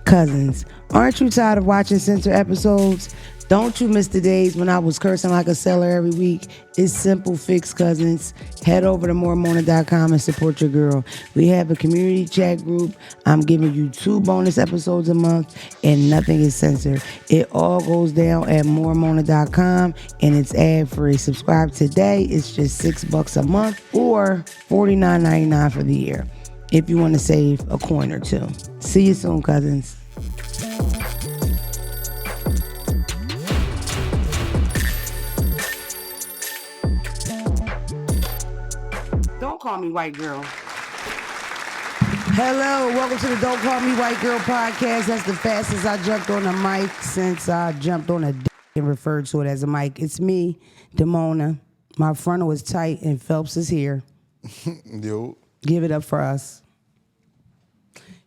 Cousins, aren't you tired of watching censor episodes? Don't you miss the days when I was cursing like a sailor every week? It's simple fix, cousins. Head over to moremona.com and support your girl. We have a community chat group. I'm giving you 2 bonus episodes a month and nothing is censored. It all goes down at moremona.com and it's ad-free. Subscribe today. It's just $6 a month or $49.99 for the year if you want to save a coin or two. See you soon, cousins. Don't call me white girl. Hello, welcome to the Don't Call Me White Girl podcast. That's the fastest I jumped on a mic since I jumped on a dick and referred to it as a mic. It's me, Demona. My frontal is tight and Phelps is here. Yo. Give it up for us.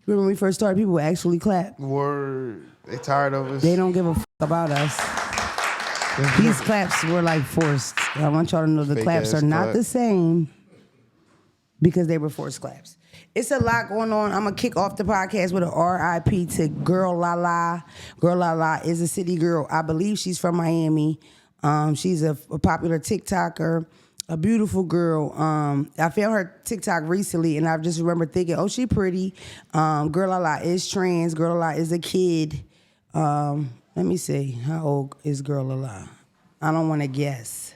Remember when we first started, people would actually clap. Word. They tired of us. They don't give a fuck about us. These claps were like forced. I want y'all to know the Fake claps are not clap. the same because they were forced claps. It's a lot going on. I'm going to kick off the podcast with an RIP to Girl Lala. Girl Lala is a city girl. I believe she's from Miami. She's a popular TikToker. A beautiful girl. I found her TikTok recently, and I just remember thinking, oh, she pretty. Girl Lala is trans. Girl Lala is a kid. Let me see. How old is Girl Lala? I don't want to guess.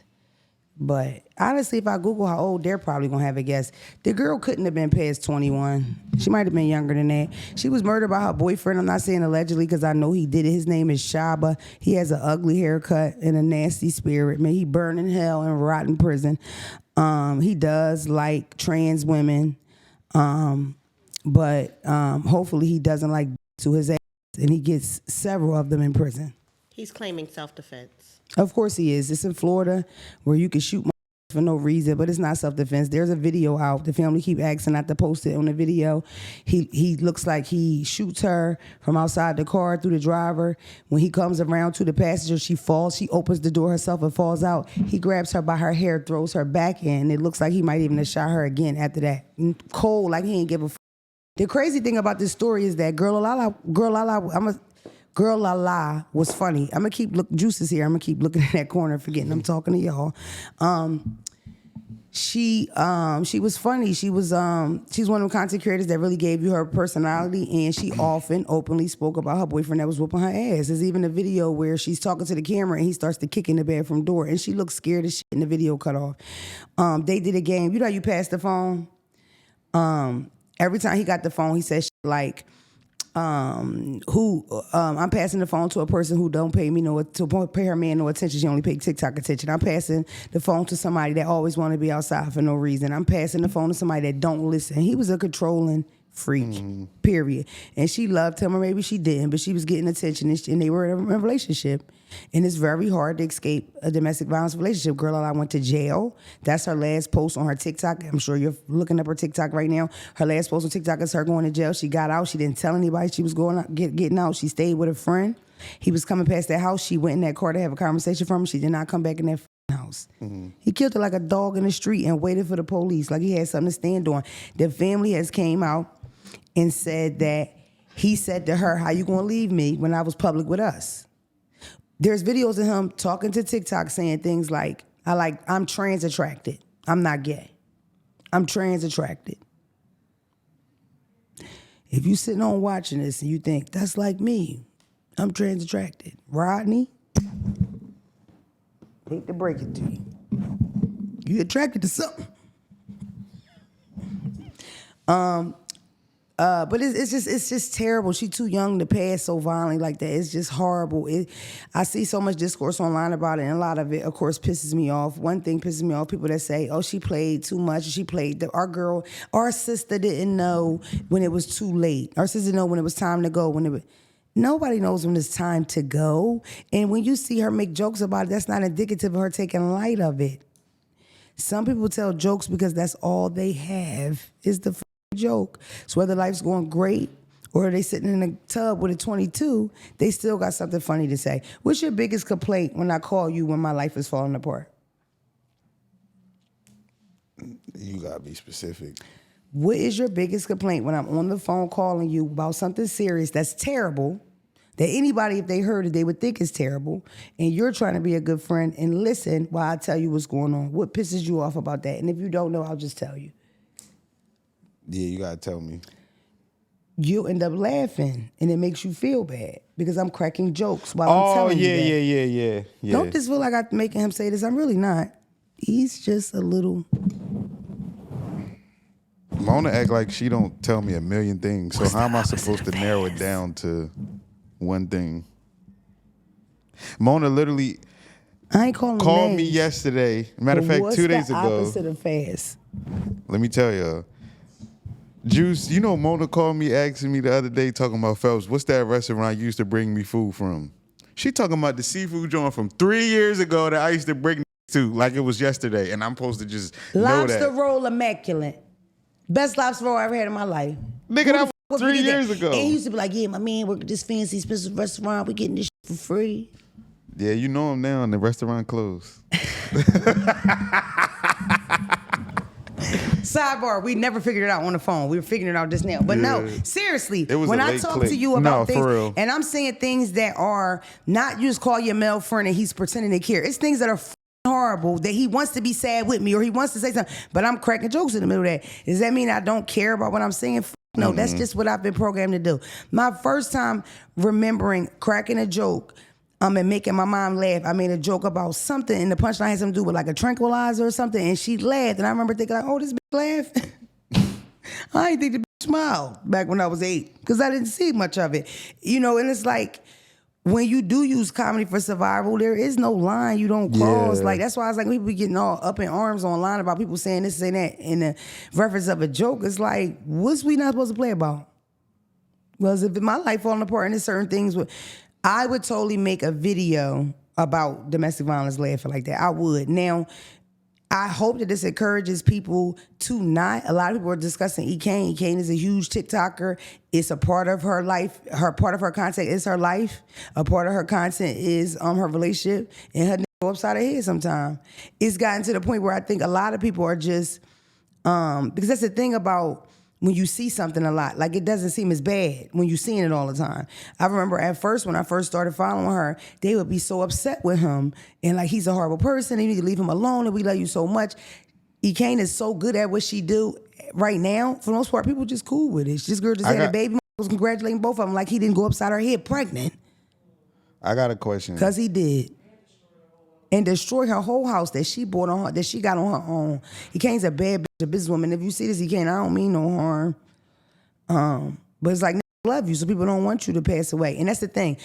But honestly, if I Google how old, they're probably going to have a guess. The girl couldn't have been past 21. She might have been younger than that. She was murdered by her boyfriend. I'm not saying allegedly because I know he did it. His name is Shaba. He has an ugly haircut and a nasty spirit. Man, he burned in hell and rot in prison. He does like trans women. But hopefully he doesn't like to his ass. And he gets several of them in prison. He's claiming self-defense. Of course he is. It's in Florida where you can shoot for no reason, but it's not self-defense. There's a video out. The family keep asking not to post it on the video. He looks like he shoots her from outside the car through the driver. When he comes around to the passenger, she falls. She opens the door herself and falls out. He grabs her by her hair, throws her back in. It looks like he might even have shot her again after that. Cold, like he ain't give a f***. The crazy thing about this story is that Girl Lala was funny. I'm gonna keep Juices here. I'm gonna keep looking in that corner, forgetting I'm talking to y'all. She was funny. She's one of them content creators that really gave you her personality, and she often openly spoke about her boyfriend that was whooping her ass. There's even a video where she's talking to the camera and he starts to kick in the bathroom door, and she looks scared as shit, and the video cut off. They did a game. You know how you pass the phone? Every time he got the phone, he said shit like, I'm passing the phone to a person who don't pay her man no attention. She only pay TikTok attention. I'm passing the phone to somebody that always want to be outside for no reason. I'm passing the phone to somebody that don't listen. He was a controlling freak, period. And she loved him, or maybe she didn't, but she was getting attention, and they were in a relationship. And it's very hard to escape a domestic violence relationship. Girl Lala went to jail. That's her last post on her TikTok. I'm sure you're looking up her TikTok right now. Her last post on TikTok is her going to jail. She got out. She didn't tell anybody she was going out, getting out. She stayed with a friend. He was coming past that house. She went in that car to have a conversation from him. She did not come back in that house. He killed her like a dog in the street and waited for the police like he had something to stand on. The family has came out and said that he said to her, "How you gonna leave me when I was public with us?" There's videos of him talking to TikTok saying things like, I'm trans attracted. I'm not gay. I'm trans attracted. If you sitting on watching this and you think, that's like me, I'm trans attracted. Rodney, hate to break it to you. You attracted to something. But it's just terrible. She's too young to pass so violently like that. It's just horrible. I see so much discourse online about it, and a lot of it, of course, pisses me off. One thing pisses me off, people that say, oh, she played too much. Our sister didn't know when it was too late. Our sister didn't know when it was time to go. Nobody knows when it's time to go. And when you see her make jokes about it, that's not indicative of her taking light of it. Some people tell jokes because that's all they have is the joke. So whether life's going great or they sitting in a tub with a 22, they still got something funny to say. What's your biggest complaint when I call you when my life is falling apart? You gotta be specific. what is your biggest complaint when I'm on the phone calling you about something serious that's terrible, that anybody, if they heard it, they would think is terrible, and you're trying to be a good friend and listen while I tell you what's going on? What pisses you off about that? And if you don't know, I'll just tell you. Yeah, you gotta tell me. You'll end up laughing, and it makes you feel bad because I'm cracking jokes while I'm telling you that. Yeah. Don't just feel like I'm making him say this. I'm really not. He's just a little... Mona act like she don't tell me a million things. So how am I supposed to narrow it down to one thing? Mona literally I ain't calling called names, me yesterday. Matter of but fact, what's 2 days the ago. opposite of fast? Let me tell you. Juice, you know Mona called me asking me the other day talking about, Phelps, what's that restaurant you used to bring me food from? She talking about the seafood joint from 3 years ago that I used to bring to like it was yesterday, and I'm supposed to just know Lobster that. roll immaculate. Best lobster roll I ever had in my life. Nigga, that was 3 forget years that? ago. And he used to be like, yeah, my man worked at this fancy, expensive restaurant. We getting this shit for free. Yeah, you know him now, and the restaurant closed. Sidebar, we never figured it out on the phone. We were figuring it out just now. But no, seriously, It was when a I late talk click. to you about No, things, for real. and I'm saying things that are not you just call your male friend and he's pretending to care. It's things that are horrible that he wants to be sad with me or he wants to say something, but I'm cracking jokes in the middle of that. Does that mean I don't care about what I'm saying? No, that's just what I've been programmed to do. My first time remembering cracking a joke and making my mom laugh, I made a joke about something, and the punchline had something to do with like a tranquilizer or something, and she laughed, and I remember thinking like, oh, this bitch laughed. I didn't think the bitch smiled back when I was 8 because I didn't see much of it. You know, and it's like, when you do use comedy for survival, there is no line you don't cross. Yeah. Like, that's why I was like, people be getting all up in arms online about people saying this, saying that in the reference of a joke. It's like, what's we not supposed to play about? Well, if my life falling apart and there's certain things, I would totally make a video about domestic violence laughing like that. I would. Now, I hope that this encourages people to not. A lot of people are discussing Ekane. Ekane is a huge TikToker. It's a part of her life. Part of her content is her life. A part of her content is her relationship. And her go upside her head sometimes. It's gotten to the point where I think a lot of people are just because that's the thing about when you see something a lot, like it doesn't seem as bad when you're seeing it all the time. I remember at first when I first started following her, they would be so upset with him and like he's a horrible person and you need to leave him alone and we love you so much. Ekane is so good at what she do right now. For the most part, people just cool with it. This girl just had a baby. Was congratulating both of them like he didn't go upside her head pregnant. I got a question. Because he did. And destroy her whole house that she bought on her, that she got on her own. Ekane's a bad bitch, a businesswoman. If you see this, Ekane, I don't mean no harm. But it's like, I love you, so people don't want you to pass away. And that's the thing.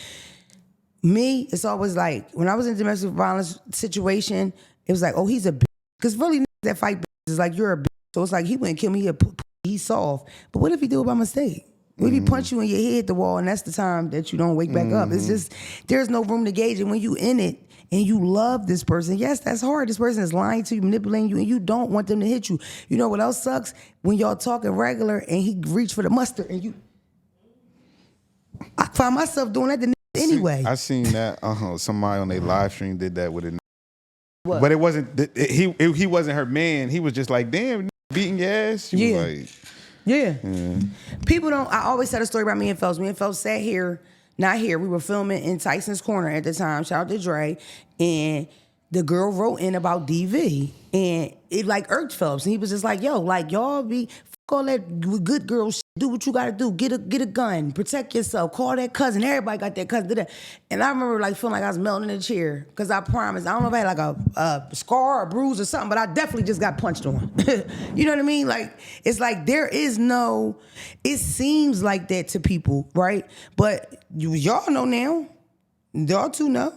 Me, it's always like, when I was in a domestic violence situation, it was like, oh, he's a bitch. Because really, that fight bitch is like, you're a bitch. So it's like, he wouldn't kill me, he's soft. But what if he do it by mistake? What if he punch you in your head the wall and that's the time that you don't wake back up? It's just, there's no room to gauge. And when you in it, and you love this person, yes, that's hard. This person is lying to you, manipulating you, and you don't want them to hit you. You know what else sucks? When y'all talking regular and he reach for the mustard and you... I find myself doing that to anyway. I seen that somebody on their live stream did that with it. What? But it wasn't, he wasn't her man. He was just like, damn, beating your ass. She was like... Yeah. People don't... I always tell a story about me and Phelps. Me and Phelps sat here... Not here. We were filming in Tyson's Corner at the time. Shout out to Dre. And the girl wrote in about DV. And it like irked Phelps. And he was just like, yo, like y'all be fuck all that good girl shit. Do what you gotta do. Get a gun. Protect yourself. Call that cousin. Everybody got that cousin. And I remember like feeling like I was melting in a chair. Cause I promise, I don't know if I had like a scar or a bruise or something, but I definitely just got punched on. You know what I mean? Like, it's like there is no, it seems like that to people, right? But y'all know now. Y'all too know.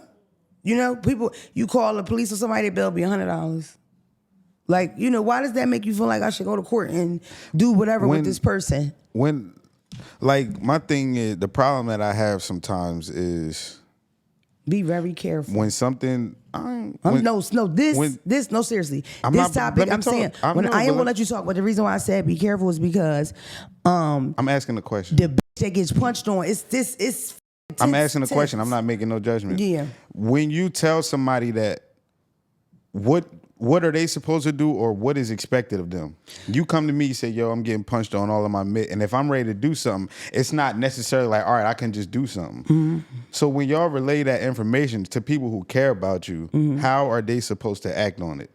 You know, people, you call the police or somebody, their bill be $100. Like, you know, why does that make you feel like I should go to court and do whatever with this person? Like, my thing is, the problem that I have sometimes is... Be very careful. When something... no, seriously. This topic, I'm saying, I ain't gonna let you talk, but the reason why I said be careful is because... I'm asking a question. The bitch that gets punched on, it's I'm asking a question. I'm not making no judgment. Yeah. When you tell somebody that, what are they supposed to do, or what is expected of them? You come to me, you say, yo, I'm getting punched on all of my mid, and if I'm ready to do something, it's not necessarily like, all right, I can just do something. Mm-hmm. So when y'all relay that information to people who care about you, how are they supposed to act on it?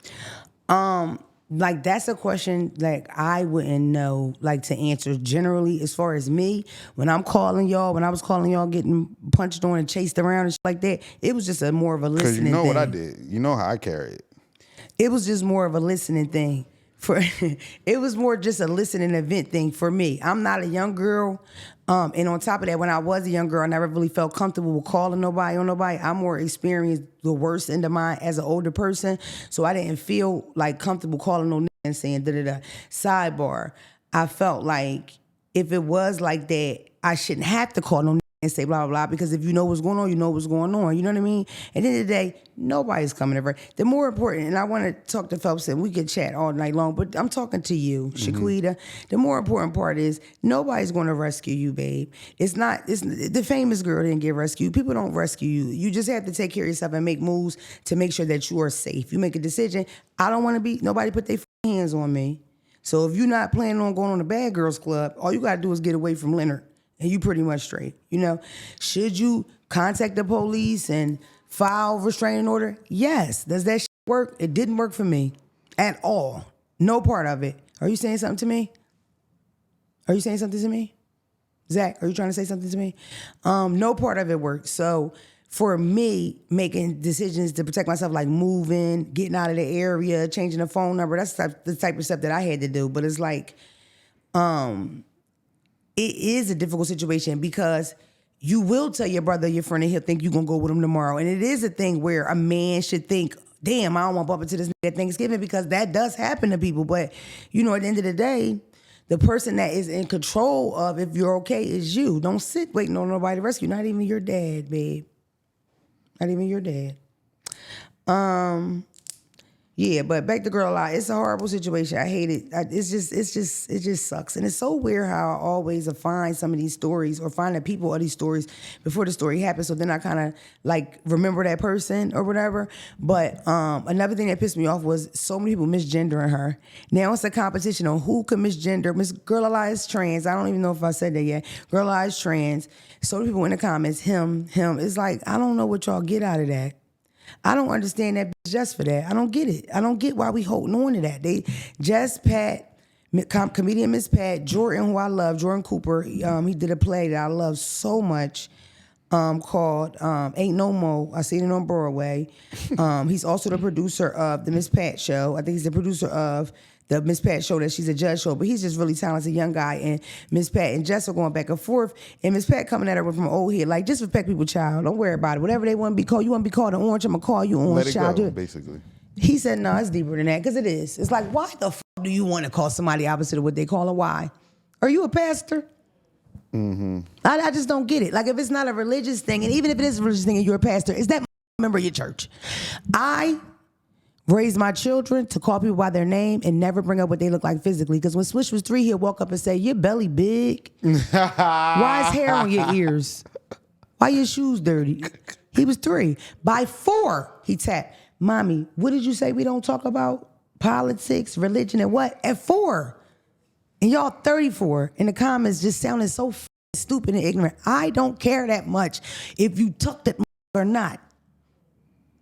Like, that's a question like I wouldn't know like to answer generally. As far as me, when I was calling y'all getting punched on and chased around and shit like that, it was just more of a listening thing. Because you know what I did. You know how I carry it. It was just more of a listening thing. It was more just a listening event thing for me. I'm not a young girl. And on top of that, when I was a young girl, I never really felt comfortable with calling nobody on nobody. I'm more experienced the worst end of mine as an older person. So I didn't feel like comfortable calling no nigga and saying da-da-da. Sidebar, I felt like if it was like that, I shouldn't have to call no nigga and say blah, blah, blah, because if you know what's going on, you know what's going on. You know what I mean? At the end of the day, nobody's coming over. The more important, and I want to talk to Phelps, and we could chat all night long, but I'm talking to you, Shaquita. The more important part is nobody's going to rescue you, babe. It's the famous girl didn't get rescued. People don't rescue you. You just have to take care of yourself and make moves to make sure that you are safe. You make a decision. I don't want to be, nobody put their hands on me. So if you're not planning on going on a bad girls club, all you got to do is get away from Leonard. And you pretty much straight, you know. Should you contact the police and file restraining order? Yes. Does that shit work? It didn't work for me at all. No part of it. Are you saying something to me? Are you saying something to me? Zack, are you trying to say something to me? No part of it worked. So for me, making decisions to protect myself, like moving, getting out of the area, changing the phone number, that's the type of stuff that I had to do. But it's like, it is a difficult situation because you will tell your brother or your friend and he'll think you're going to go with him tomorrow. And it is a thing where a man should think, damn, I don't want to bump into this nigga at Thanksgiving, because that does happen to people. But, you know, at the end of the day, the person that is in control of if you're okay is you. Don't sit waiting on nobody to rescue. Not even your dad, babe. Not even your dad. Yeah, but back to Girl Lala. It's a horrible situation. I hate it. It just sucks. And it's so weird how I always find some of these stories or find the people of these stories before the story happens. So then I kind of like remember that person or whatever. But another thing that pissed me off was so many people misgendering her. Now it's a competition on who can misgender. Miss Girl Lala is trans. I don't even know if I said that yet. Girl Lala is trans. So many people in the comments, him. It's like, I don't know what y'all get out of that. I don't understand that just for that. I don't get it. I don't get why we holding on to that. Comedian Miss Pat, Jordan, who I love, Jordan Cooper, he did a play that I love so much called Ain't No Mo. I seen it on Broadway. He's also the producer of the Miss Pat show. I think he's the producer of the Miss Pat show that she's a judge show, but he's just really talented young guy. And Miss Pat and Jess are going back and forth. And Miss Pat coming at her from old head, like, disrespect people, child. Don't worry about it. Whatever they want to be called, you want to be called an orange, I'm going to call you orange, Let it child. go, basically. He said, no, it's deeper than that, because it is. It's like, why the fuck do you want to call somebody opposite of what they call her? Why? Are you a pastor? Mm-hmm. I just don't get it. Like, if it's not a religious thing, and even if it is a religious thing and you're a pastor, is that member of your church? I raise my children to call people by their name and never bring up what they look like physically. Because when Swish was 3, he'll walk up and say, your belly big. Why is hair on your ears? Why your shoes dirty? He was 3. By 4, he tapped, Mommy, what did you say we don't talk about? Politics, religion, and what? At 4. And y'all 34 in the comments just sounding so stupid and ignorant. I don't care that much if you tuck that or not.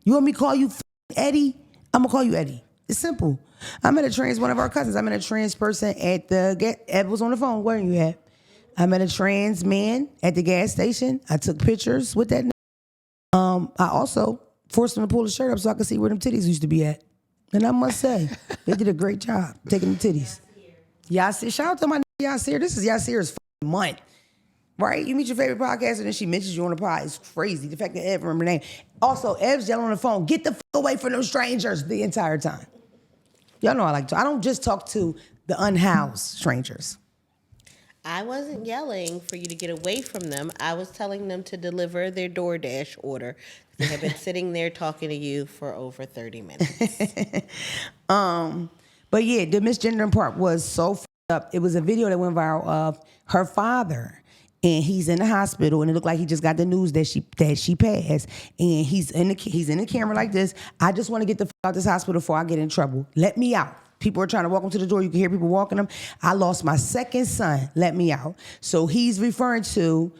You want me to call you Eddie? I'm gonna call you Eddie. It's simple. I met a trans, one of our cousins. I met a trans person at Ed was on the phone. Where you at? I met a trans man at the gas station. I took pictures with that. I also forced him to pull his shirt up so I could see where them titties used to be at. And I must say, they did a great job taking the titties. Yasir, shout out to my Yasir. This is Yasir's month. Right? You meet your favorite podcaster and then she mentions you on the pod. It's crazy. The fact that Ev remember her name. Also, Ev's yelling on the phone, get the fuck away from those strangers the entire time. Y'all know I like to. I don't just talk to the unhoused strangers. I wasn't yelling for you to get away from them. I was telling them to deliver their DoorDash order. They have been sitting there talking to you for over 30 minutes. But yeah, the misgendering part was so f***ed up. It was a video that went viral of her father and he's in the hospital, and it looked like he just got the news that she passed, and he's in the camera like this. I just want to get the fuck out this hospital before I get in trouble. Let me out. People are trying to walk him to the door. You can hear people walking him. I lost my second son. Let me out. So he's referring to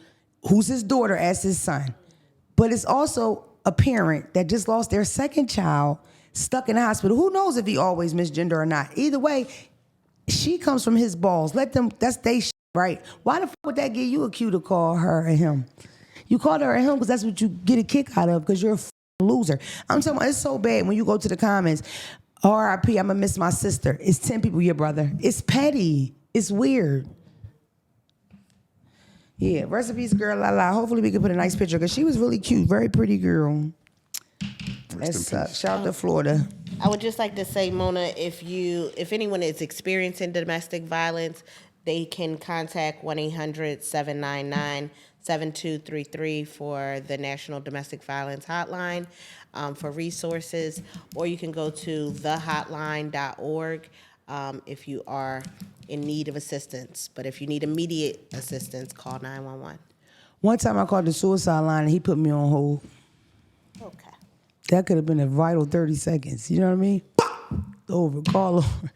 who's his daughter as his son, but it's also a parent that just lost their second child, stuck in the hospital. Who knows if he always misgender or not? Either way, she comes from his balls. Let them. That's they. Right? Why the fuck would that give you a cue to call her and him? You called her and him because that's what you get a kick out of because you're a loser. I'm talking about it's so bad when you go to the comments, RIP, I'm going to miss my sister. It's 10 people, your brother. It's petty. It's weird. Yeah, recipes, Girl Lala. Hopefully we can put a nice picture because she was really cute. Very pretty girl. That's shout out to Florida. I would just like to say, Mona, if anyone is experiencing domestic violence, they can contact 1-800-799-7233 for the National Domestic Violence Hotline for resources, or you can go to thehotline.org if you are in need of assistance. But if you need immediate assistance, call 911. One time I called the suicide line and he put me on hold. Okay. That could have been a vital 30 seconds. You know what I mean? Over, call over.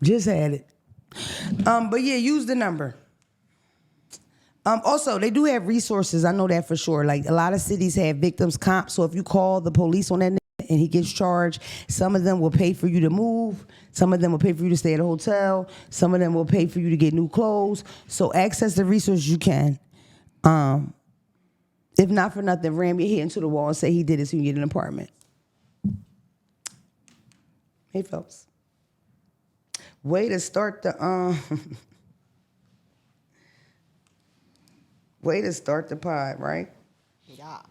Just had it. But yeah, use the number. Also, they do have resources. I know that for sure. Like a lot of cities have victims comp. So if you call the police on that nigga and he gets charged, some of them will pay for you to move. Some of them will pay for you to stay at a hotel. Some of them will pay for you to get new clothes. So access the resources you can. If not for nothing, ram your head into the wall and say he did it so you can get an apartment. Hey, Phelps. Way to start the pod, right? Yeah.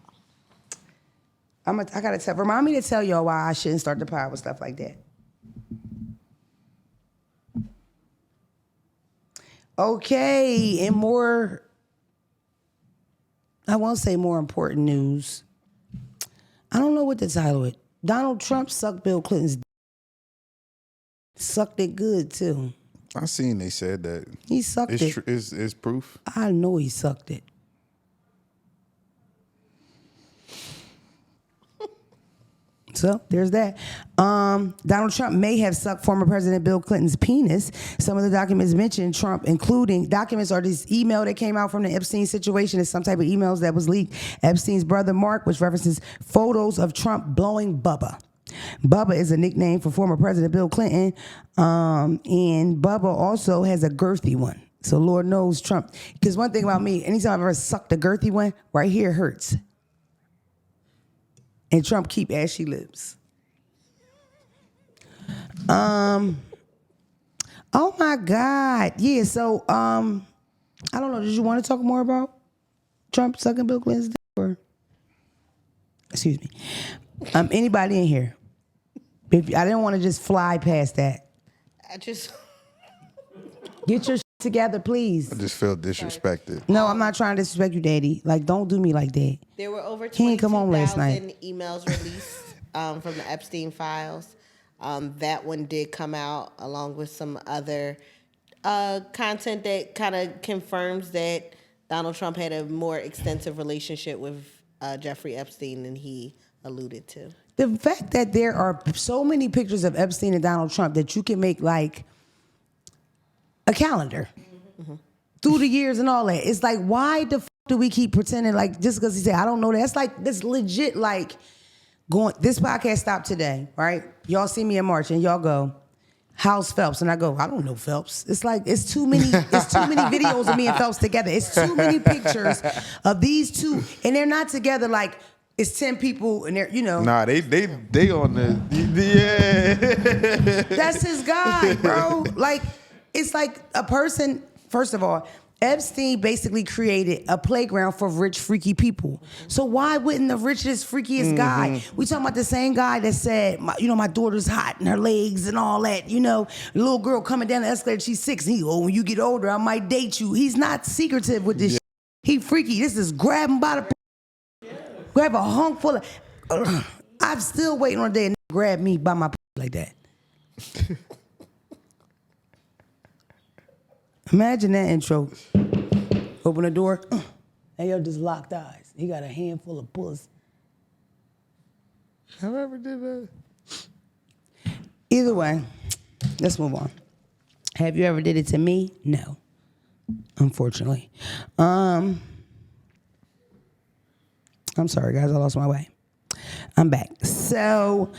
I gotta remind me to tell y'all why I shouldn't start the pod with stuff like that. Okay, and more, I won't say more important news. I don't know what to title it. Donald Trump sucked Bill Clinton's sucked it good too. I seen they said that. He sucked it. It's proof. I know he sucked it. So there's that. Donald Trump may have sucked former President Bill Clinton's penis. Some of the documents mentioned Trump, including documents are this email that came out from the Epstein situation. It's some type of emails that was leaked. Epstein's brother Mark, which references photos of Trump blowing Bubba. Bubba is a nickname for former President Bill Clinton, and Bubba also has a girthy one. So Lord knows Trump. Because one thing about me, anytime I've ever sucked a girthy one, right here hurts. And Trump keep ashy lips. Oh my God. Yeah, so I don't know. Did you want to talk more about Trump sucking Bill Clinton's dick? Or excuse me. Anybody in here? I didn't want to just fly past that. Get your shit together, please. I just felt disrespected. No, I'm not trying to disrespect you, Daddy. Like, don't do me like that. There were over He ain't come home last night. 22,000 emails released from the Epstein files. That one did come out along with some other content that kind of confirms that Donald Trump had a more extensive relationship with Jeffrey Epstein than he alluded to. The fact that there are so many pictures of Epstein and Donald Trump that you can make like a calendar through the years and all that. It's like, why the fuck do we keep pretending like just because he said, I don't know that? That's like, this legit like going, this podcast stopped today, right? Y'all see me in March and y'all go, how's Phelps? And I go, I don't know Phelps. It's like, it's too many videos of me and Phelps together. It's too many pictures of these two. And they're not together like, it's 10 people and they're, you know. Nah, they on the, yeah. That's his guy, bro. Like, it's like a person, first of all, Epstein basically created a playground for rich, freaky people. So why wouldn't the richest, freakiest guy, we talking about the same guy that said, my daughter's hot and her legs and all that, a little girl coming down the escalator, she's 6, and when you get older, I might date you. He's not secretive with this shit. He freaky. This is grab him by the grab a hunk full of, I'm still waiting on a day and grab me by my like that. Imagine that intro. Open the door. And yo, just locked eyes. He got a handful of puss. Have I ever did that? Either way, let's move on. Have you ever did it to me? No. Unfortunately. I'm sorry, guys. I lost my way. I'm back. So,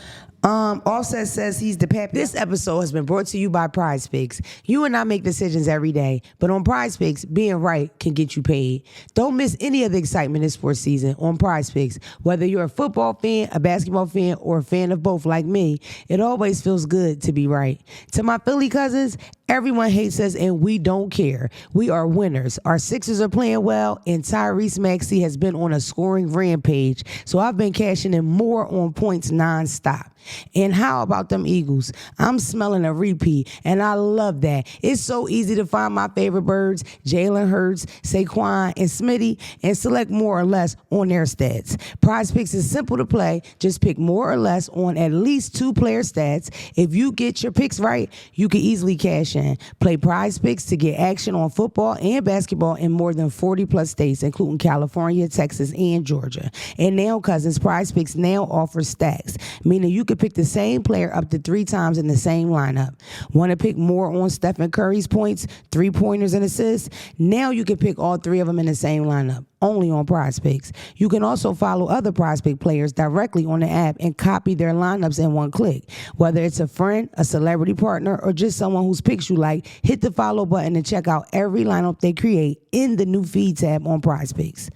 Offset says he's the pappy. This episode has been brought to you by Prize Picks. You and I make decisions every day, but on Prize Picks, being right can get you paid. Don't miss any of the excitement this sports season on Prize Picks. Whether you're a football fan, a basketball fan, or a fan of both like me, it always feels good to be right. To my Philly cousins, everyone hates us and we don't care. We are winners. Our Sixers are playing well and Tyrese Maxey has been on a scoring rampage. So I've been cashing in more on points nonstop. And how about them Eagles? I'm smelling a repeat and I love that. It's so easy to find my favorite birds, Jalen Hurts, Saquon, and Smitty, and select more or less on their stats. Prize Picks is simple to play. Just pick more or less on at least 2 player stats. If you get your picks right, you can easily cash in. Play Prize Picks to get action on football and basketball in more than 40 plus states, including California, Texas, and Georgia. And now, cousins, Prize Picks now offers stacks, meaning you could pick the same player up to 3 times in the same lineup. Want to pick more on Stephen Curry's points, 3-pointers, and assists? Now you can pick all 3 of them in the same lineup, only on Prize Picks. You can also follow other Prize Pick players directly on the app and copy their lineups in one click. Whether it's a friend, a celebrity partner, or just someone whose picks you like, hit the follow button and check out every lineup they create in the new feed tab on Prize Picks.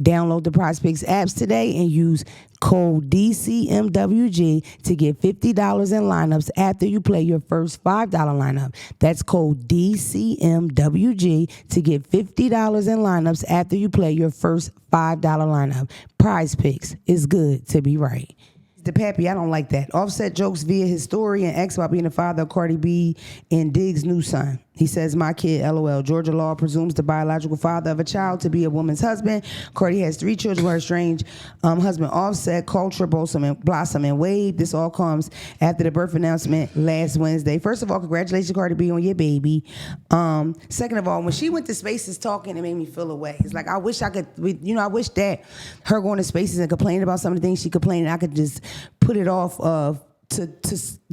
Download the Prize Picks apps today and use code DCMWG to get $50 in lineups after you play your first $5 lineup. That's code DCMWG to get $50 in lineups after you play your first $5 lineup. Prize Picks is good to be right. The pappy, I don't like that. Offset jokes via his story and X about being the father of Cardi B and Diggs' new son. He says, my kid, LOL. Georgia law presumes the biological father of a child to be a woman's husband. Cardi has 3 children with her estranged husband, Offset, Culture, Blossom, and Wade. This all comes after the birth announcement last Wednesday. First of all, congratulations, Cardi B, on your baby. Second of all, when she went to Spaces talking, it made me feel away. It's like, I wish I could, I wish that her going to Spaces and complaining about some of the things she complained, I could just put it off to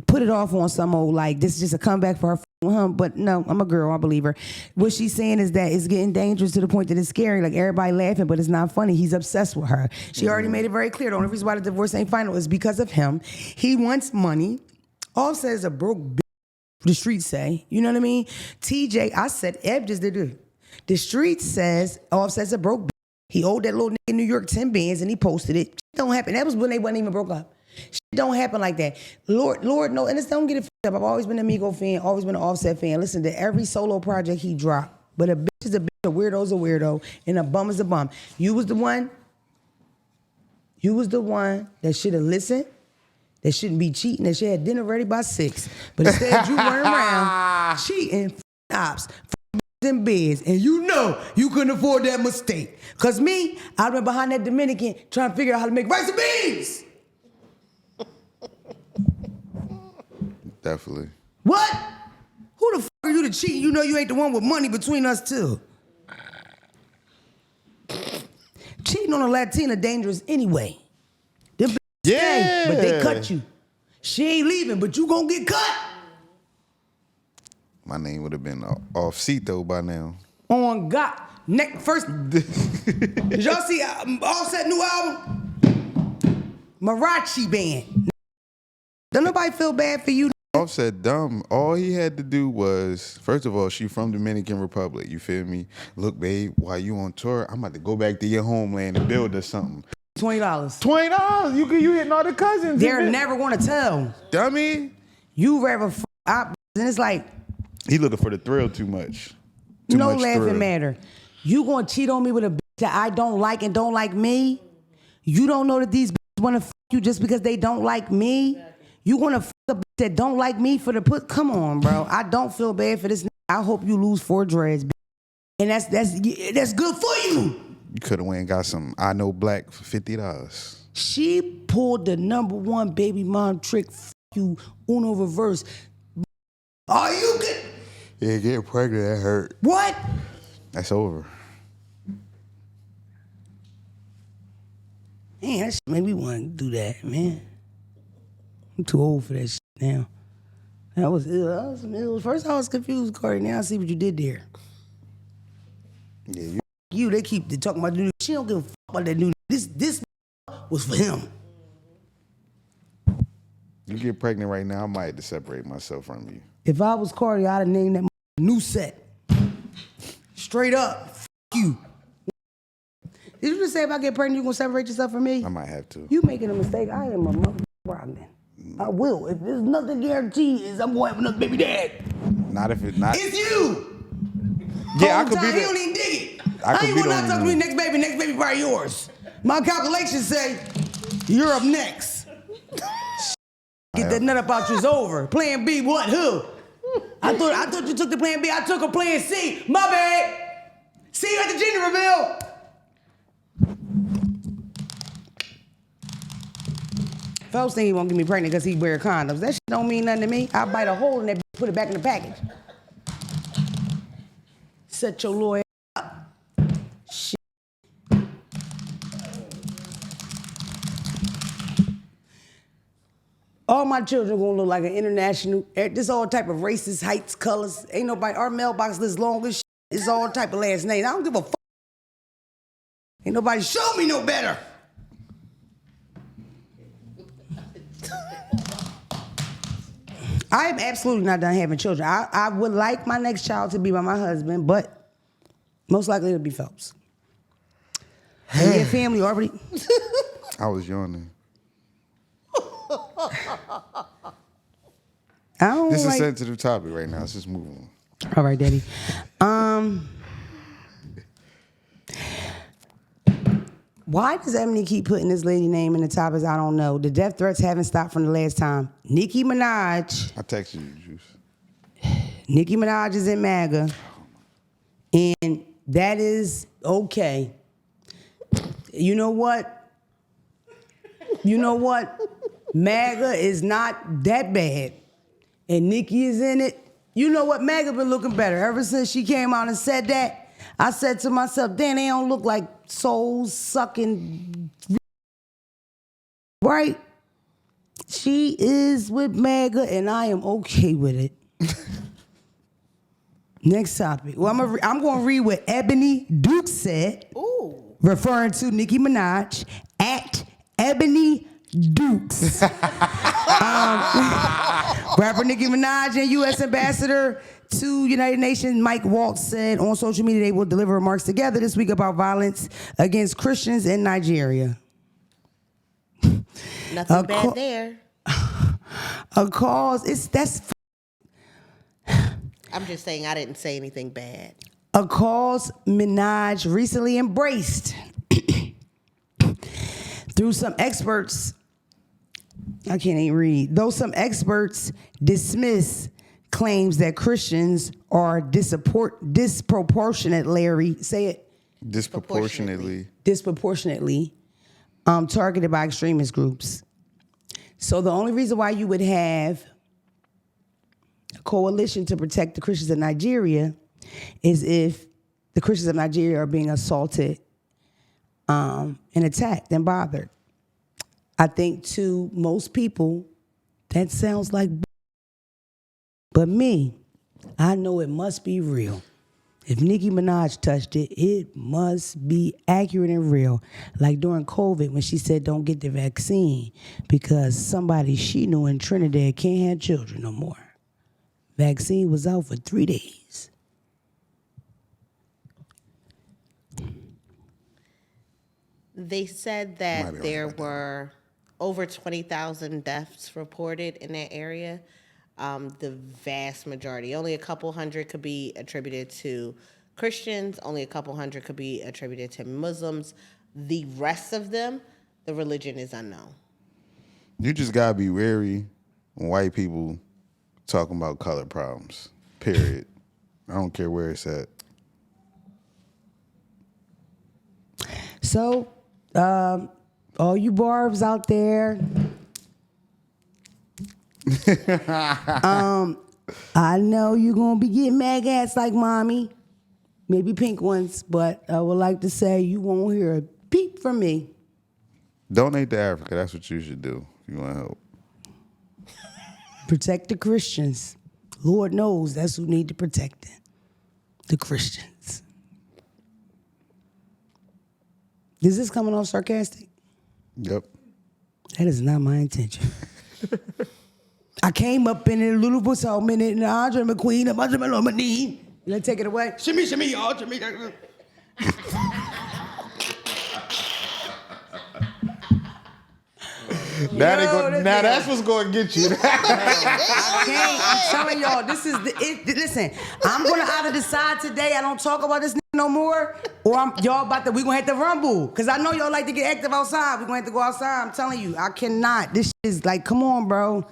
put it off on some old, like, this is just a comeback for her with him. But no, I'm a girl, I believe her. What she's saying is that it's getting dangerous to the point that it's scary. Like, everybody laughing, but it's not funny. He's obsessed with her. She already made it very clear. The only reason why the divorce ain't final is because of him. He wants money. Offset is a broke bitch, the streets say. You know what I mean? TJ, I said, Eb just did it. The streets says Offset's a broke bitch. He owed that little nigga in New York 10 bands and he posted it. Shit don't happen. That was when they wasn't even broke up. Shit don't happen like that. Lord, no, and don't get it f***ed up. I've always been an Amigo fan, always been an Offset fan. Listen to every solo project he dropped. But a bitch is a bitch, a weirdo's a weirdo, and a bum is a bum. You was the one that should have listened, that shouldn't be cheating, that should have dinner ready by 6. But instead you run around cheating, ops, in beds, and you couldn't afford that mistake. Cause me, I've been behind that Dominican trying to figure out how to make rice and beans. Definitely. What? Who the f*** are you to cheat? You know you ain't the one with money between us two. Cheating on a Latina dangerous anyway. Them stay, but they cut you. She ain't leaving, but you gonna get cut. My name would have been Offcito by now. On God. First, did y'all see Offset new album? Mariachi Band. Don't nobody feel bad for you? Offset dumb. All he had to do was, first of all, she from Dominican Republic. You feel me? Look, babe, while you on tour, I'm about to go back to your homeland and build us something. $20. $20. You hitting all the cousins. They're never gonna tell. Dummy. You rather and it's like, he looking for the thrill too much. No laughing matter. You gonna cheat on me with a bitch that I don't like and don't like me? You don't know that these bitches wanna f you just because they don't like me? You gonna f a bitch that don't like me for the put? Come on, bro. I don't feel bad for this. I hope you lose 4 dreads, bitch. And that's good for you. You could have went and got some I Know Black for $50. She pulled the #1 baby mom trick. F you, Uno reverse. Are you good? Yeah, getting pregnant, that hurt. What? That's over. Man, that shit made me want to do that, man. I'm too old for that shit now. That was ill. First I was confused, Cardi. Now I see what you did there. Yeah, They keep talking about the new. She don't give a fuck about that new. This was for him. you get pregnant right now, I might have to separate myself from you. If I was Cardi, I'd have named that new set. Straight up, fuck you. Did you just say if I get pregnant, you gonna separate yourself from me? I might have to. You making a mistake. I am a mother problem. I will. If there's nothing guaranteed, is I'm gonna have another baby dad. Not if it's not. It's you. Yeah, Whole I could time, be He don't even dig it. I could ain't be gonna the not talk to me next baby probably yours. My calculations say you're up next. Get that nut up out you's over. Plan B, what? Who? I thought you took the plan B. I took a plan C. My bad. See you at the gender reveal. Folks think he won't get me pregnant because he wear condoms. That shit don't mean nothing to me. I bite a hole in that bitch, put it back in the package. Set your lawyer up. Shit. All my children gonna look like an international, this all type of racist heights, colors. Ain't nobody, our mailbox list long as shit. It's all type of last names. I don't give a fuck. Ain't nobody show me no better. I am absolutely not done having children. I would like my next child to be by my husband, but most likely it'll be Phelps. And your family already. I was yawning. This is a sensitive topic right now. Let's just move on. All right, Daddy. Why does Ebonie keep putting this lady name in the topics? I don't know. The death threats haven't stopped from the last time. Nicki Minaj. I texted you, Juice. Nicki Minaj is in MAGA. And that is okay. You know what? MAGA is not that bad. And Nicki is in it. You know what? MAGA been looking better. Ever since she came out and said that, I said to myself, damn, they don't look like soul-sucking. Right? She is with MAGA, and I am okay with it. Next topic. Well, I'm going to read what Ebonie Duke said, referring to Nicki Minaj, at Ebonie Dukes. Rapper Nicki Minaj and U.S. Ambassador to United Nations Mike Waltz said on social media they will deliver remarks together this week about violence against Christians in Nigeria. Nothing bad there. A cause, I'm just saying I didn't say anything bad. A cause Minaj recently embraced. Through some experts, I can't even read. Though some experts dismiss claims that Christians are disproportionately, say it. Disproportionately targeted by extremist groups. So the only reason why you would have a coalition to protect the Christians of Nigeria is if the Christians of Nigeria are being assaulted and attacked and bothered. I think to most people, that sounds like, but me, I know it must be real. If Nicki Minaj touched it, it must be accurate and real. Like during COVID when she said don't get the vaccine because somebody she knew in Trinidad can't have children no more. Vaccine was out for 3 days. They said that there were over 20,000 deaths reported in that area. The vast majority, only a couple hundred could be attributed to Christians, only a couple hundred could be attributed to Muslims. The rest of them, the religion is unknown. You just gotta be wary when white people talking about color problems, period. I don't care where it's at. So, all you barbs out there, I know you're going to be getting mad hats like mommy. Maybe pink ones, but I would like to say you won't hear a peep from me. Donate to Africa. That's what you should do if you want to help. Protect the Christians. Lord knows that's who need to protect it. The Christians. Is this coming off sarcastic? Yep. That is not my intention. I came up in a little bit so minute and Andre McQueen, a bunch of Melanie. Let's take it away. Shimmy, shimmy, y'all, shimmy. Now that's what's going to get you. I'm telling y'all, this is listen, I'm gonna either decide today I don't talk about this no more, or y'all we gonna have to rumble. Cause I know y'all like to get active outside. We gonna have to go outside. I'm telling you, I cannot. This is like, come on, bro.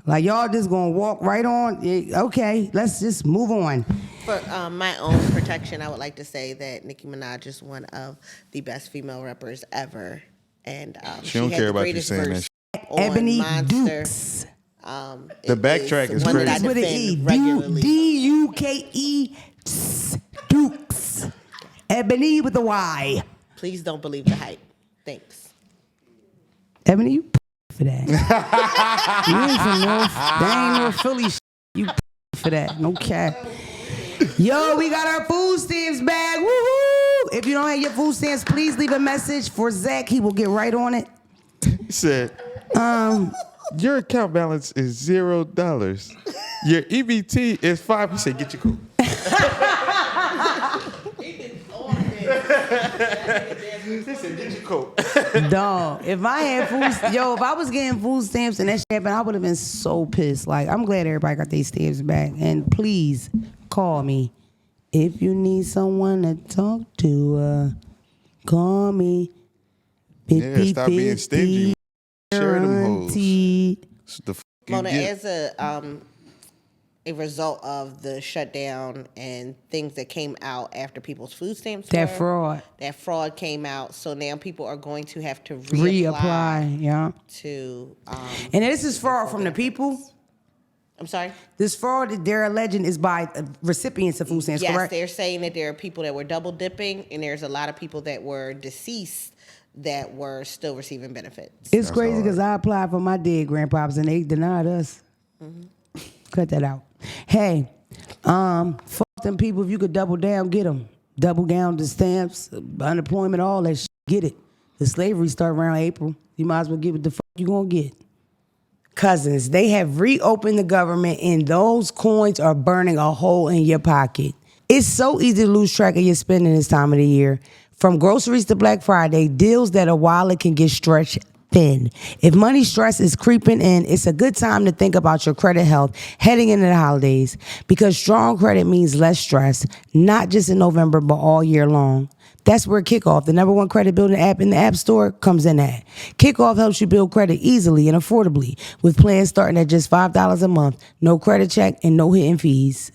Like y'all just gonna walk right on. Okay, let's just move on. For my own protection, I would like to say that Nicki Minaj is one of the best female rappers ever. And she don't care about you saying that. Ebonie Monster. Dukes. The backtrack is one crazy. that I With an defend E. regularly. D-U-K-E Dukes. Ebony with a Y. Please don't believe the hype. Thanks. Ebony, you for that. You ain't from North. That ain't no Philly You for that. No cap. Yo, we got our food stamps back. Woohoo! If you don't have your food stamps, please leave a message for Zack. He will get right on it. He said, your account balance is $0. Your EBT is $5. He said, get your cool. He said, get your coat. Dog, if I was getting food stamps and that shit happened, I would have been so pissed. Like, I'm glad everybody got their stamps back. And please call me. If you need someone to talk to, call me. 50, Yeah, stop being stingy. Share them hoes. guaranteed. It's the fuck you Mona, get. as a result of the shutdown and things that came out after people's food stamps, That fraud. That fraud came out, so now people are going to have to Reapply, yeah. to. And this is fraud from the people. I'm sorry. This fraud that they're alleging is by recipients of food stamps, Yes, correct? they're saying that there are people that were double dipping, and there's a lot of people that were deceased that were still receiving benefits. It's crazy because I applied for my dead grandpops and they denied us. Mm-hmm. Cut that out. Hey, fuck them people. If you could double down, get them. Double down the stamps, unemployment, all that shit. Get it. The slavery start around April. You might as well get what the fuck you gonna get. Cousins, they have reopened the government and those coins are burning a hole in your pocket. It's so easy to lose track of your spending this time of the year. From groceries to Black Friday, deals that a wallet can get stretched thin. If money stress is creeping in, it's a good time to think about your credit health heading into the holidays because strong credit means less stress, not just in November, but all year long. That's where Kickoff, the #1 credit building app in the App Store, comes in at. Kickoff helps you build credit easily and affordably with plans starting at just $5 a month, no credit check, and no hidden fees.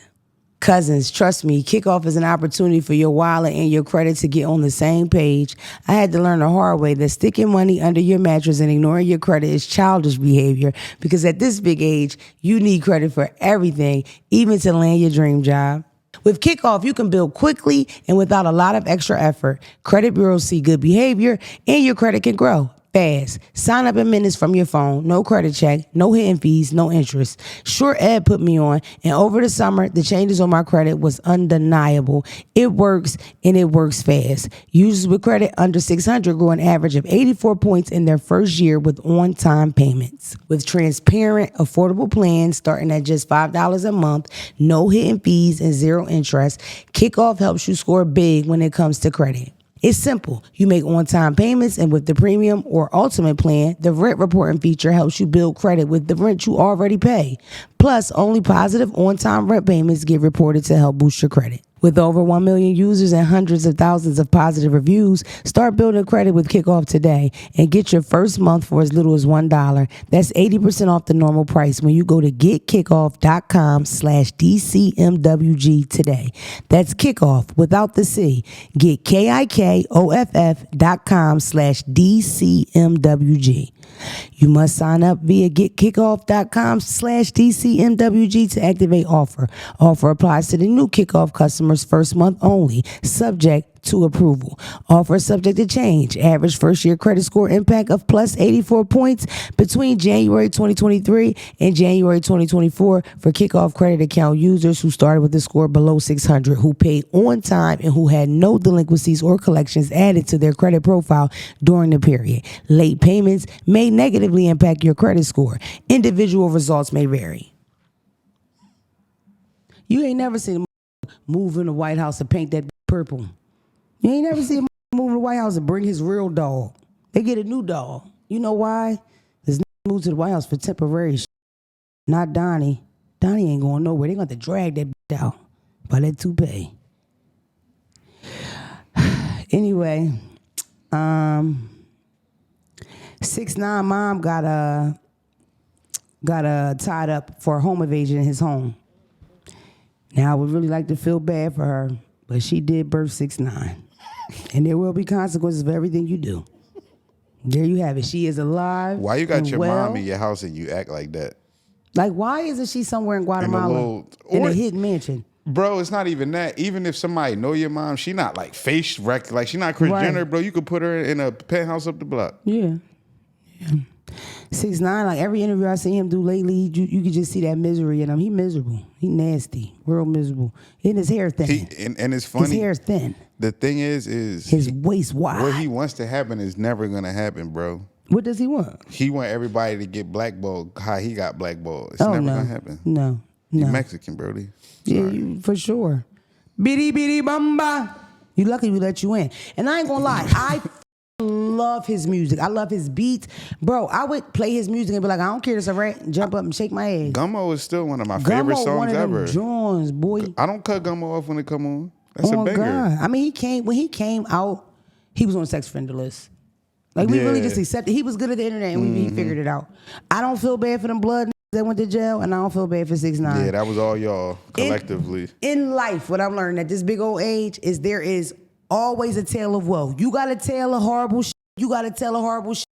Cousins, trust me, Kickoff is an opportunity for your wallet and your credit to get on the same page. I had to learn the hard way that sticking money under your mattress and ignoring your credit is childish behavior because at this big age, you need credit for everything, even to land your dream job. With Kickoff, you can build quickly and without a lot of extra effort. Credit bureaus see good behavior and your credit can grow fast. Sign up in minutes from your phone. No credit check, no hidden fees, no interest. Sure Ed put me on, and over the summer, the changes on my credit was undeniable. It works, and it works fast. Users with credit under 600 grow an average of 84 points in their first year with on-time payments. With transparent, affordable plans starting at just $5 a month, no hidden fees, and zero interest, Kickoff helps you score big when it comes to credit. It's simple. You make on-time payments, and with the premium or ultimate plan, the rent reporting feature helps you build credit with the rent you already pay. Plus, only positive on-time rent payments get reported to help boost your credit. With over 1 million users and hundreds of thousands of positive reviews, start building credit with Kickoff today and get your first month for as little as $1. That's 80% off the normal price when you go to getkickoff.com/DCMWG today. That's Kickoff without the C. Get KIKOFF.com/DCMWG. You must sign up via getkickoff.com/DCMWG to activate offer. Offer applies to the new Kickoff customers first month only, subject to approval. Offer subject to change. Average first year credit score impact of plus 84 points between January 2023 and January 2024 for Kickoff credit account users who started with a score below 600, who paid on time, and who had no delinquencies or collections added to their credit profile during the period. Late payments may negatively impact your credit score. Individual results may vary. You ain't never seen a move in the White House and paint that purple. You ain't never seen him move to the White House and bring his real dog. They get a new dog. You know why? This moved to the White House for temporary shit. Not Donnie. Donnie ain't going nowhere. They going to drag that out by that toupee. Anyway, 6ix9ine mom got tied up for a home invasion in his home. Now, I would really like to feel bad for her, but she did birth 6ix9ine. And there will be consequences for everything you do. There you have it. She is alive. Why you got and your well. mom in your house and you act like that? Like, why isn't she somewhere in Guatemala in a hidden mansion? Bro, it's not even that. Even if somebody know your mom, she not like face wreck. Like, she not Kris Jenner, bro. You could put her in a penthouse up the block. Yeah. 6ix9ine, like every interview I see him do lately, you can just see that misery in him. He miserable. He nasty. Real miserable. And his hair thin. And it's funny. His hair's thin. The thing is his waist wide. What he wants to happen is never gonna happen, bro. What does he want? He want everybody to get blackballed how he got blackballed. It's never gonna happen. No. He's Mexican, Brody. Yeah, for sure. Biddy biddy bamba. You lucky we let you in. And I ain't gonna lie, I love his music. I love his beats. Bro, I would play his music and be like, I don't care, it's a rap. Jump up and shake my ass. Gummo is still one of my favorite songs one of them ever. Jones, boy. I don't cut Gummo off when it come on. That's Oh a banger. God. I mean, when he came out, he was on the sex offender list. Like, we really just accepted. He was good at the internet, and he figured it out. I don't feel bad for them blood that went to jail, and I don't feel bad for 6ix9ine. Yeah, that was all y'all collectively. In life, what I'm learning at this big old age is there is always a tale of woe. You got to tell a horrible shit. You got to tell a horrible shit.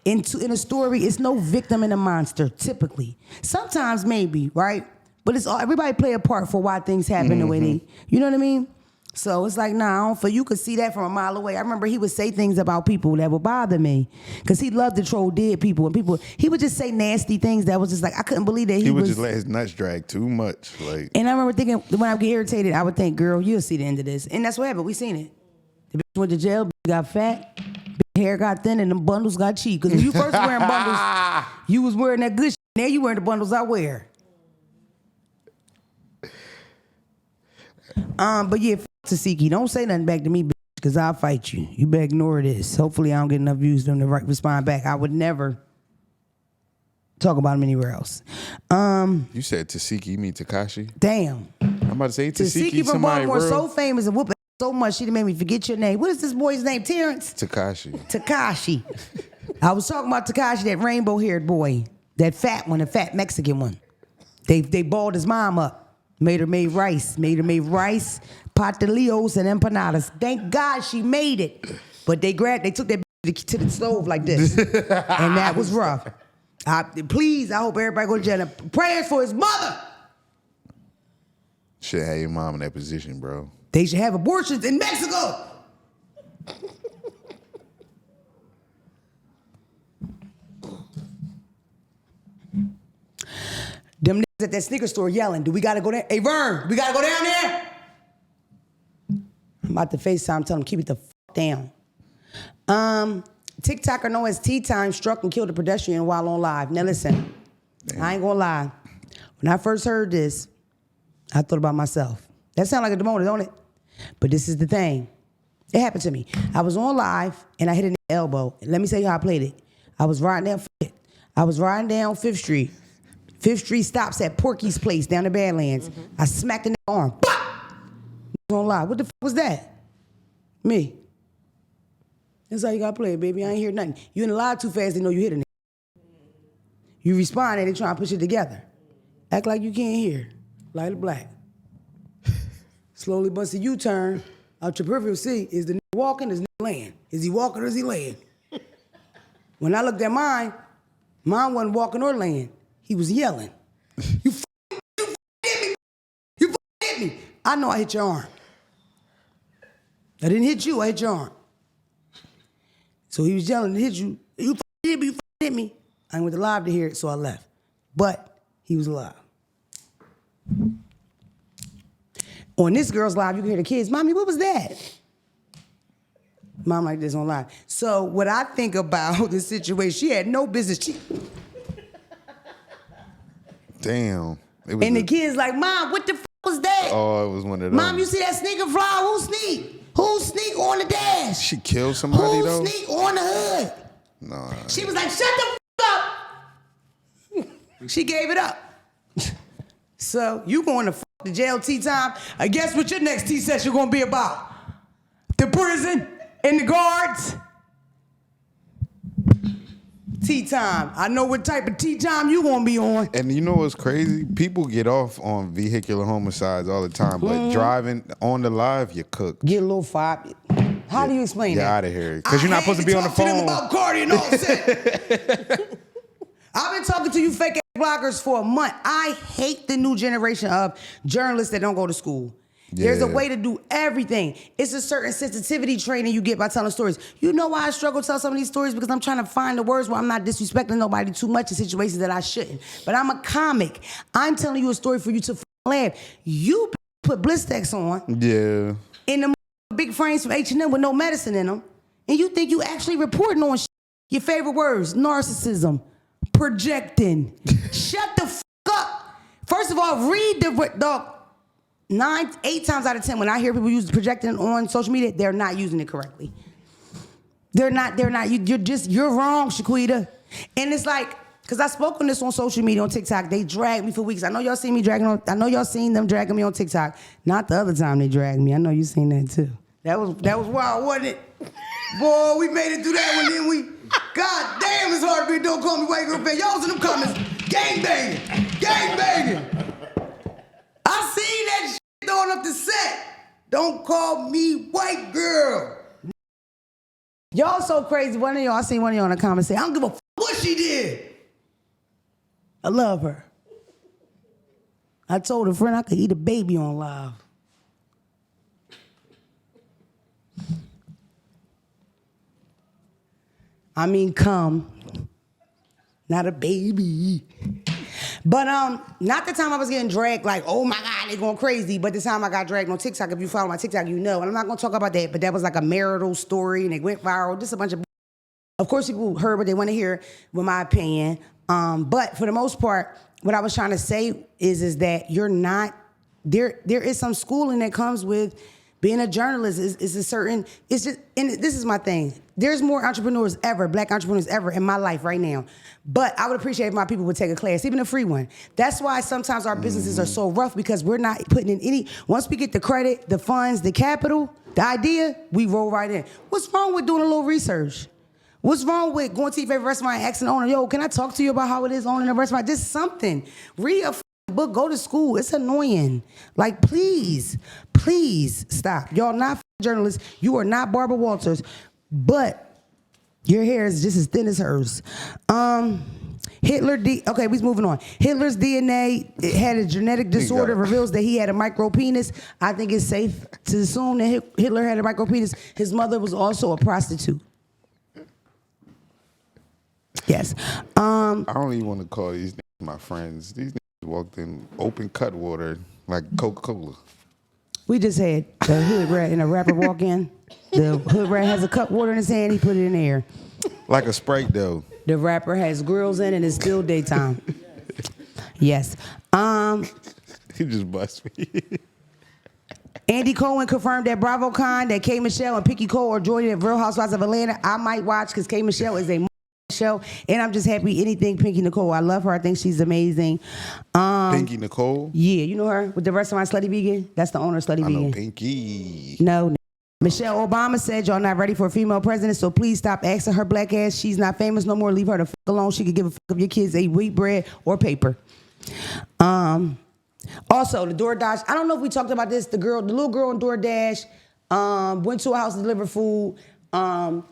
In a story, it's no victim and a monster, typically. Sometimes maybe, right? But it's all, everybody play a part for why things happen the way they, you know what I mean? So it's like, nah, I don't feel, you could see that from a mile away. I remember he would say things about people that would bother me because he loved to troll dead people. And he would just say nasty things that was just like, I couldn't believe that he would just let his nuts drag too much. Like, and I remember thinking, when I get irritated, I would think, girl, you'll see the end of this. And that's what happened. We seen it. The bitch went to jail, bitch got fat, bitch hair got thin, and the bundles got cheap. Because when you first wearing bundles, you was wearing that good shit. Now you wearing the bundles I wear. But yeah, Tasiki, don't say nothing back to me, bitch, because I'll fight you. You better ignore this. Hopefully I don't get enough views for them to respond back. I would never talk about him anywhere else. you said Tasiki, you mean Tekashi? Damn. I'm about to say Tasiki from somebody Baltimore, real. so famous and whooping so much, she done made me forget your name. What is this boy's name? Terrence? Tekashi. I was talking about Tekashi, that rainbow-haired boy, that fat one, the fat Mexican one. They balled his mom up. Made her rice, pastelillos and empanadas. Thank God she made it. But they took that to the stove like this. And that was rough. Please, I hope everybody go to jail. Prayers for his mother. Should have your mom in that position, bro. They should have abortions in Mexico. Them niggas at that sneaker store yelling, do we gotta go there? Hey, Vern, we gotta go down there? I'm about to FaceTime, tell them keep it the fuck down. TikToker known as Tea Time struck and killed a pedestrian while on live. Now listen, I ain't gonna lie. When I first heard this, I thought about myself. That sounds like a demonic, don't it? But this is the thing. It happened to me. I was on live and I hit an elbow. Let me tell you how I played it. I was riding down Fifth Street. Fifth Street stops at Porky's place down the Badlands. I smacked the arm. on live. What the fuck was that? Me. That's how you gotta play it, baby. I ain't hear nothing. You in the live too fast, they know you hit a nigga. You respond and they try to push it together. Act like you can't hear. Light of black. Slowly bust a U-turn. Out your peripheral see, is the nigga walking, is the nigga laying? Is he walking or is he laying? When I looked at mine wasn't walking or laying. He was yelling. You hit me. You hit me. I know I hit your arm. I didn't hit you, I hit your arm. So he was yelling to hit you. You hit me, you hit me. I went to live to hear it, so I left. But he was alive. On this girl's live, you can hear the kids, Mommy, what was that? Mom like this on live. So what I think about the situation, she had no business. Damn. And the kids like, Mom, what the fuck was that? Oh, it was one of them. Mom, you see that sneaker fly? Who sneak? Who sneak on the dash? She killed somebody, Who though? sneak on the hood? Nah. She was like, shut the fuck up. She gave it up. So you going to the jail tea time? I guess what your next tea session gonna be about? The prison and the guards? Tea time. I know what type of tea time you gonna be on. And you know what's crazy? People get off on vehicular homicides all the time, but driving on the live, you cook. Get a little five. How do you explain that? Get out of here. Because you're not supposed to be on the phone. I hate to talk to them about Cardi and Offset. I've been talking to you fake ass bloggers for a month. I hate the new generation of journalists that don't go to school. Yeah. There's a way to do everything. It's a certain sensitivity training you get by telling stories. You know why I struggle to tell some of these stories? Because I'm trying to find the words where I'm not disrespecting nobody too much in situations that I shouldn't. But I'm a comic. I'm telling you a story for you to laugh. You put Blistex on. Yeah. In the big frames from H&M with no medicine in them. And you think you actually reporting on shit. Your favorite words, narcissism, projecting. Shut the fuck up. First of all, read the 8 times out of 10 when I hear people use projecting on social media, they're not using it correctly. They're not, you're wrong, Shaquita. And it's like, because I spoke on this on social media, on TikTok, they dragged me for weeks. I know y'all seen them dragging me on TikTok. Not the other time they dragged me. I know you seen that too. That was wild, wasn't it? Boy, we made it through that one, didn't we? God damn, it's hard to be Don't Call Me White Girl fan. Y'all was in them comments, gang banging. I seen that shit throwing up the set. Don't call me white girl. Y'all so crazy. I seen one of y'all in the comments say, I don't give a f what she did. I love her. I told a friend I could eat a baby on live. I mean, come, not a baby. But not the time I was getting dragged like, oh my God, they going crazy. But the time I got dragged on TikTok, if you follow my TikTok, you know. And I'm not gonna talk about that, but that was like a marital story and it went viral. Just a bunch of course, people heard what they want to hear with my opinion. But for the most part, what I was trying to say is that you're not, there is some schooling that comes with being a journalist. Is a certain, it's just, and this is my thing. There's more entrepreneurs ever, black entrepreneurs ever in my life right now. But I would appreciate if my people would take a class, even a free one. That's why sometimes our businesses are so rough, because we're not putting in any, once we get the credit, the funds, the capital, the idea, we roll right in. What's wrong with doing a little research? What's wrong with going to your favorite restaurant and asking the owner, yo, can I talk to you about how it is owning a restaurant? Just something. Read a book, go to school. It's annoying. Like, please stop. Y'all not journalists. You are not Barbara Walters, but your hair is just as thin as hers. Okay, we's moving on. Hitler's DNA had a genetic disorder, reveals that he had a micro penis. I think it's safe to assume that Hitler had a micro penis. His mother was also a prostitute. Yes. I don't even want to call these niggas my friends. These niggas walked in open cut water like Coca-Cola. We just had the hood rat and a rapper walk in. The hood rat has a cup of water in his hand. He put it in the air. Like a Sprite, though. The rapper has grills in and it's still daytime. Yes. He just bust me. Andy Cohen confirmed that BravoCon, that K. Michelle and Picky Cole are joining the Real Housewives of Atlanta. I might watch because K. Michelle is a show. And I'm just happy anything Pinky Nicole. I love her. I think she's amazing. Pinky Nicole? Yeah, you know her with the restaurant Slutty Vegan? That's the owner of Slutty I Vegan. know Pinky. No. Michelle Obama said y'all not ready for a female president, so please stop asking her black ass. She's not famous no more. Leave her the fuck alone. She could give a fuck if your kids ate wheat bread or paper. Also, the DoorDash. I don't know if we talked about this. The little girl on DoorDash went to a house to deliver food.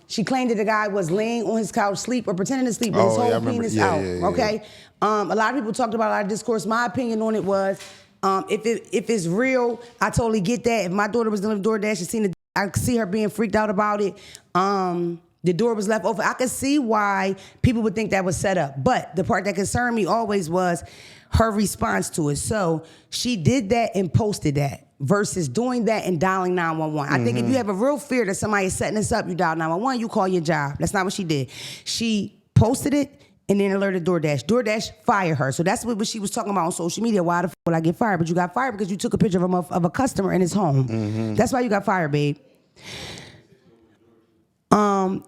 She claimed that the guy was laying on his couch, sleep or pretending to sleep with his whole penis out. Okay. A lot of people talked about a lot of discourse. My opinion on it was, if it's real, I totally get that. If my daughter was delivering DoorDash, I could see her being freaked out about it. The door was left open. I could see why people would think that was set up. But the part that concerned me always was her response to it. So she did that and posted that versus doing that and dialing 911. I think if you have a real fear that somebody is setting this up, you dial 911, you call your job. That's not what she did. She posted it and then alerted DoorDash. DoorDash fired her. So that's what she was talking about on social media. Why the fuck would I get fired? But you got fired because you took a picture of a customer in his home. That's why you got fired, babe.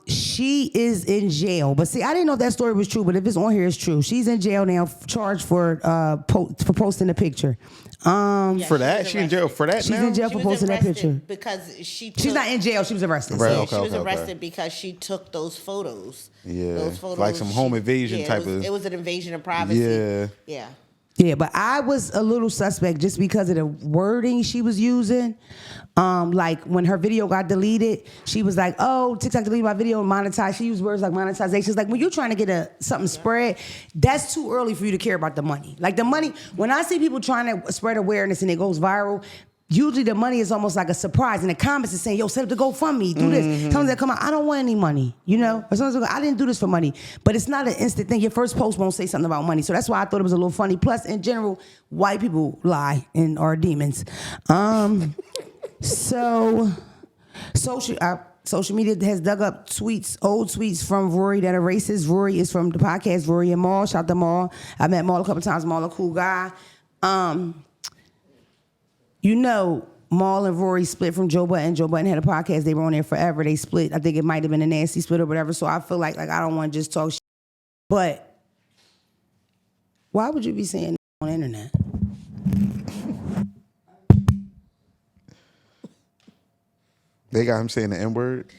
She is in jail. But see, I didn't know that story was true, but if it's on here, it's true. She's in jail now, charged for posting the picture. For that? She in jail for that She's now? in jail for posting that picture. Because she's not in jail. She was arrested. Right, Yeah, okay, she was okay, arrested okay. because she took those photos. Yeah, those photos. like some home invasion type of. It was an invasion of privacy. Yeah. Yeah. Yeah, but I was a little suspect just because of the wording she was using. Like when her video got deleted, she was like, "Oh, TikTok deleted my video and monetized." She used words like monetization. It's like when you're trying to get something spread, that's too early for you to care about the money. Like the money, when I see people trying to spread awareness and it goes viral, usually the money is almost like a surprise. And the comments is saying, "Yo, set up the GoFundMe, do this." Tell them that come out. I don't want any money, you know. Or sometimes I didn't do this for money, but it's not an instant thing. Your first post won't say something about money, so that's why I thought it was a little funny. Plus, in general, white people lie and are demons. So, social media has dug up old tweets from Rory that are racist. Rory is from the podcast Rory and Maul. Shout out to Maul. I met Maul a couple times. Maul a cool guy. You know, Maul and Rory split from Joe Budden. Joe Budden had a podcast. They were on there forever. They split. I think it might have been a nasty split or whatever. So I feel like I don't want to just talk shit. But why would you be saying on the internet? They got him saying the N-word?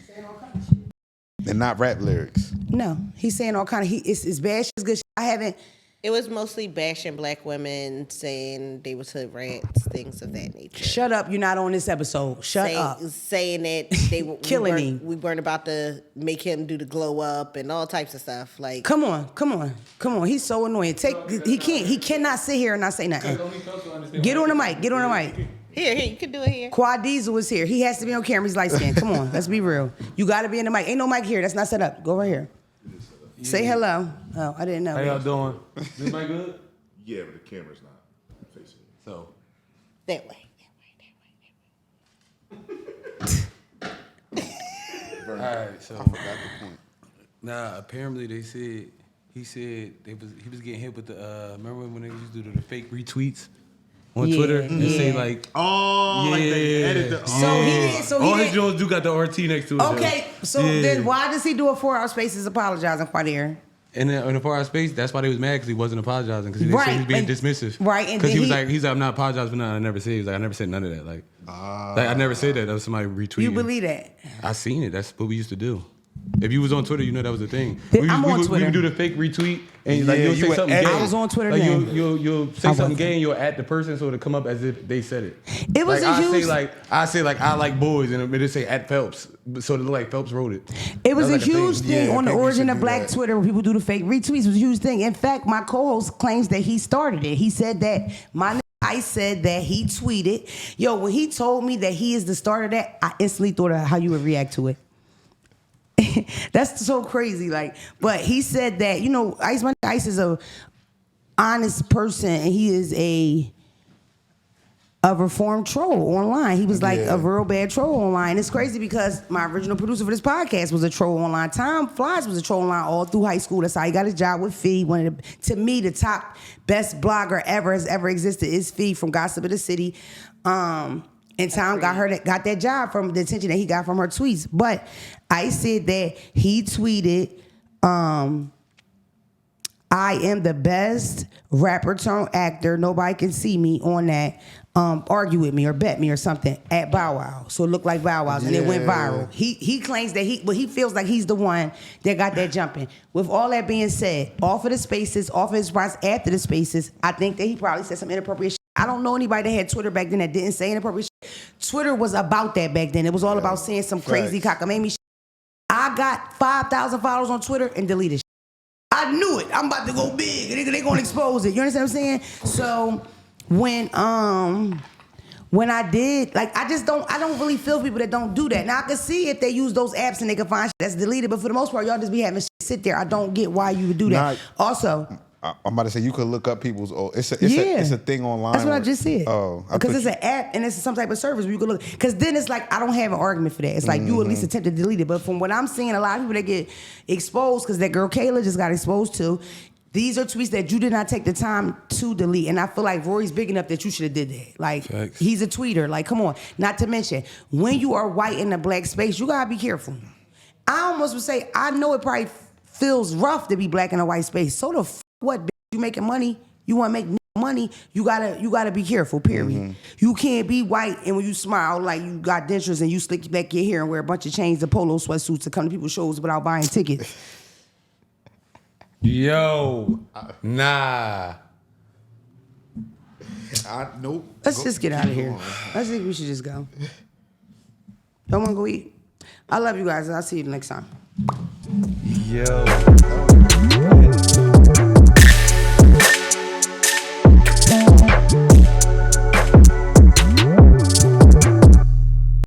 And not rap lyrics. No, he's saying all kind of. It's bad shit, it's good shit. I haven't. It was mostly bashing black women, saying they was hood rats, things of that nature. Shut up! You're not on this episode. Shut up. Saying that they were Killing him. We weren't about to make him do the glow up and all types of stuff. Like, come on! He's so annoying. He cannot sit here and not say nothing. Get on the mic. Here, you can do it here. Quadiediesel is here. He has to be on camera. He's light skinned. Come on, let's be real. You got to be in the mic. Ain't no mic here. That's not set up. Go right here. Yeah. Say hello. Oh, I didn't know. How y'all doing? Is my good? Yeah, but the camera's not facing you. So. That way. All right, so. I forgot the point. Nah, apparently he said he was getting hit with the, remember when they used to do the fake retweets? On Twitter and say like, like they edit the. All his Jones do got the RT next to it. Okay, so then why does he do a 4-hour Spaces apologizing, Quadier? And then in the 4-hour space, that's why they was mad because he wasn't apologizing because he didn't say he was being dismissive. Right, and because he was like, I'm not apologizing for nothing. I never said. He was like, I never said none of that. Like I never said that. That was somebody retweeting. You believe that? I seen it. That's what we used to do. If you was on Twitter, you know that was the thing. I'm on Twitter. We would do the fake retweet and like you'll say something gay. I was on Twitter like then. You'll say something gay and you'll at the person so it'll come up as if they said it. It was like, a huge. I say I like boys and it'll say at Phelps so it look like Phelps wrote it. It was a like huge thing on the origin of Black that. Twitter where people do the fake retweets. It was a huge thing. In fact, my co-host claims that he started it. He said that I said that he tweeted. Yo, when he told me that he is the starter of that, I instantly thought of how you would react to it. That's so crazy, like. But he said that, you know, Ice is a honest person, and he is a reformed troll online. He was like a real bad troll online. It's crazy because my original producer for this podcast was a troll online. Tom Flies was a troll online all through high school. That's how he got his job with Fee. One of to me, the top best blogger has ever existed is Fee from Gossip of the City. And Tom got that job from the attention that he got from her tweets. But I said that he tweeted I am the best rapper turned actor. Nobody can see me on that. Argue with me or bet me or something at Bow Wow. So it looked like Bow Wow's and it went viral. He claims that he feels like he's the one that got that jumping. With all that being said, off of the spaces, off of his response after the spaces, I think that he probably said some inappropriate shit. I don't know anybody that had Twitter back then that didn't say inappropriate shit. Twitter was about that back then. It was all about saying some crazy cockamamie shit. I got 5,000 followers on Twitter and deleted shit. I knew it. I'm about to go big. They're gonna expose it. You understand what I'm saying? So when I did, like, I don't really feel people that don't do that. Now I can see if they use those apps and they can find shit that's deleted, but for the most part, y'all just be having shit sit there. I don't get why you would do that. Also, I'm about to say you could look up people's. It's a thing online. That's what I just said. Oh, because it's an app and it's some type of service where you can look. Because then it's like I don't have an argument for that. It's like you at least attempt to delete it. But from what I'm seeing, a lot of people that get exposed because that girl Kayla just got exposed to. These are tweets that you did not take the time to delete. And I feel like Rory's big enough that you should have did that. Like, Facts. He's a tweeter. Like, come on. Not to mention, when you are white in the black space, you got to be careful. I almost would say, I know it probably feels rough to be black in a white space. So the what, bitch? You making money, you want to make money, you gotta be careful, period. You can't be white and when you smile like you got dentures and you slick back your hair and wear a bunch of chains and polo sweatsuits to come to people's shows without buying tickets. Yo, nah. Nope. Let's just get out of here. I think we should just go. Don't want to go eat. I love you guys. I'll see you next time. Yo.